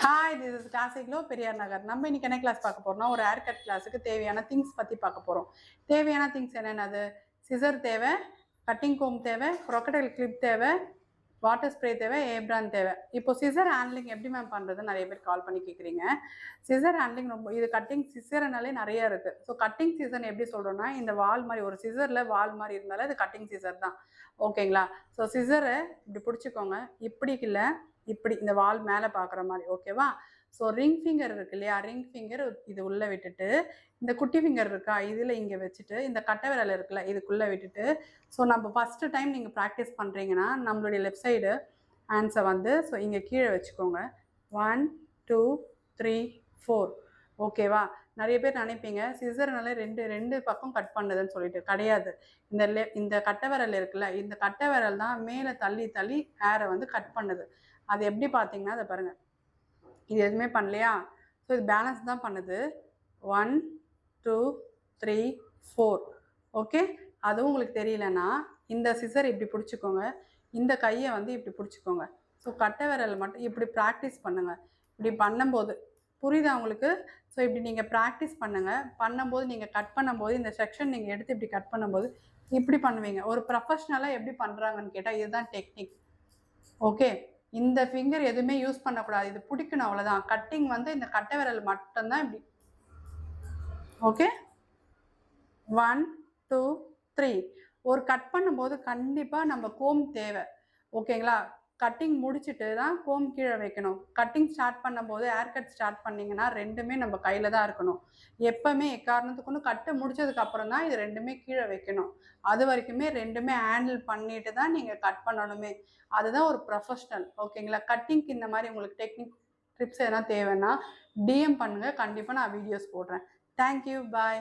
Hi, this is Classic Glow Periyar Nagar. நம்ம இன்னைக்கு என்ன கிளாஸ் பார்க்க போறோம்னா, ஒரு ஹேர் கட் கிளாஸுக்கு தேவையான திங்ஸ் பற்றி பார்க்க போகிறோம். தேவையான திங்ஸ் என்னென்னது? சிசர் தேவை, கட்டிங் கோம் தேவை, crocodile கிளிப் தேவை, வாட்டர் ஸ்ப்ரே தேவை, ஏப்ரான் தேவை. இப்போ சிசர் ஹேண்ட்லிங் எப்படி மேம் பண்ணுறதுன்னு நிறைய பேர் கால் பண்ணி கேட்குறீங்க. சிசர் ஹேண்ட்லிங் ரொம்ப இது கட்டிங் சிசர்னாலே நிறைய இருக்குது. ஸோ கட்டிங் சிசர் எப்படி சொல்கிறோன்னா, இந்த வால் மாதிரி ஒரு சிசரில் வால் மாதிரி இருந்தாலும் அது கட்டிங் சிசர் தான். ஓகேங்களா? ஸோ சிசரை இப்படி பிடிச்சிக்கோங்க. இப்படி இல்லை, இப்படி இந்த வால் மேலே பார்க்குற மாதிரி. ஓகேவா? ஸோ ரிங் ஃபிங்கர் இருக்கு இல்லையா, ரிங் ஃபிங்கர் இது உள்ளே விட்டுட்டு, இந்த குட்டி ஃபிங்கர் இருக்கா இதில் இங்கே வச்சுட்டு, இந்த கட்டை விரல் இருக்குல்ல இதுக்குள்ளே விட்டுட்டு, ஸோ நம்ம ஃபஸ்ட்டு டைம் நீங்கள் ப்ராக்டிஸ் பண்ணுறீங்கன்னா நம்மளுடைய லெஃப்ட் சைடு ஹேண்ட்ஸை வந்து ஸோ இங்கே கீழே வச்சுக்கோங்க. 1 2 3 4. ஓகேவா? நிறைய பேர் நினைப்பீங்க சிசர்னால ரெண்டு பக்கம் கட் பண்ணுதுன்னு சொல்லிட்டு. கிடையாது. இந்த கட்டை விரல் இருக்குல்ல, இந்த கட்டை விரல் தான் மேலே தள்ளி தள்ளி ஹேரை வந்து கட் பண்ணுது. அது எப்படி பார்த்தீங்கன்னா அதை பாருங்கள், இது எதுவுமே பண்ணலையா? ஸோ இது பேலன்ஸ் தான் பண்ணுது. 1 2 3 4. ஓகே, அதுவும் உங்களுக்கு தெரியலன்னா இந்த சிசர் இப்படி பிடிச்சிக்கோங்க, இந்த கையை வந்து இப்படி பிடிச்சிக்கோங்க. ஸோ கட்டை விரல் மட்டும் இப்படி ப்ராக்டிஸ் பண்ணுங்கள். இப்படி பண்ணும்போது புரியுதா உங்களுக்கு? ஸோ இப்படி நீங்கள் ப்ராக்டிஸ் பண்ணுங்கள். பண்ணும்போது நீங்கள் கட் பண்ணும்போது இந்த செக்ஷன் நீங்கள் எடுத்து இப்படி கட் பண்ணும்போது இப்படி பண்ணுவீங்க. ஒரு ப்ரொஃபஷ்னலாக எப்படி பண்ணுறாங்கன்னு கேட்டால் இதுதான் டெக்னிக். ஓகே, இந்த ஃபிங்கர் எதுவுமே யூஸ் பண்ணக்கூடாது, இது பிடிக்கணும் அவ்வளோதான். கட்டிங் வந்து இந்த கட்டை விரல் மட்டும்தான் இப்படி. ஓகே, 1 2 3. ஒரு கட் பண்ணும்போது கண்டிப்பாக நம்ம கோம் தேவை. ஓகேங்களா? கட்டிங் முடிச்சுட்டு தான் கோம் கீழே வைக்கணும். கட்டிங் ஸ்டார்ட் பண்ணும்போது ஹேர் கட் ஸ்டார்ட் பண்ணிங்கன்னா ரெண்டுமே நம்ம கையில் தான் இருக்கணும். எப்போவுமே எக்காரணத்துக்கு ஒன்று கட்டு முடிச்சதுக்கப்புறம் தான் இது ரெண்டுமே கீழே வைக்கணும். அது வரைக்குமே ரெண்டுமே ஹேண்டில் பண்ணிட்டு தான் நீங்கள் கட் பண்ணணுமே. அதுதான் ஒரு ப்ரொஃபஷ்னல். ஓகேங்களா? கட்டிங்க்கு இந்த மாதிரி உங்களுக்கு டெக்னிக் டிப்ஸ் எதனா தேவைன்னா டிஎம் பண்ணுங்கள், கண்டிப்பாக நான் வீடியோஸ் போடுறேன். தேங்க்யூ, பாய்.